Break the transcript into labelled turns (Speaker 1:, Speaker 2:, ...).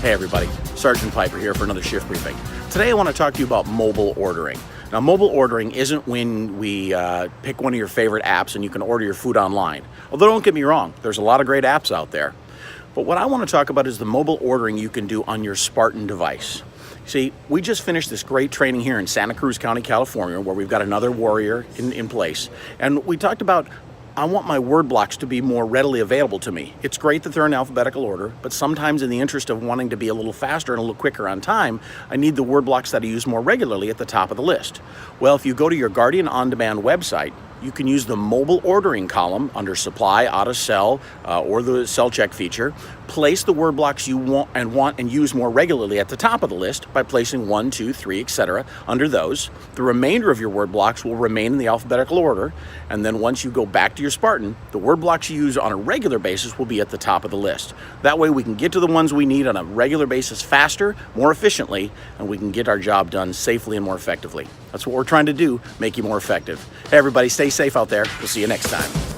Speaker 1: Hey everybody, Sergeant Piper here for another shift briefing. Today I want to talk to you about mobile ordering. Now, mobile ordering isn't when we pick one of your favorite apps and you can order your food online. Although don't get me wrong, there's a lot of great apps out there. But what I want to talk about is the mobile ordering you can do on your Spartan device. See, we just finished this great training here in Santa Cruz County, California, where we've got another warrior in place. And we talked about, I want my WordBlocks to be more readily available to me. It's great that they're in alphabetical order, but sometimes in the interest of wanting to be a little faster and a little quicker on time, I need the WordBlocks that I use more regularly at the top of the list. Well, if you go to your Guardian On Demand website, you can use the mobile ordering column under supply, auto sell, or the cell check feature. Place the word blocks you want and use more regularly at the top of the list by placing 1, 2, 3, etc. under those. The remainder of your word blocks will remain in the alphabetical order. And then once you go back to your Spartan, the word blocks you use on a regular basis will be at the top of the list. That way we can get to the ones we need on a regular basis faster, more efficiently, and we can get our job done safely and more effectively. That's what we're trying to do, make you more effective. Hey everybody, stay safe out there. We'll see you next time.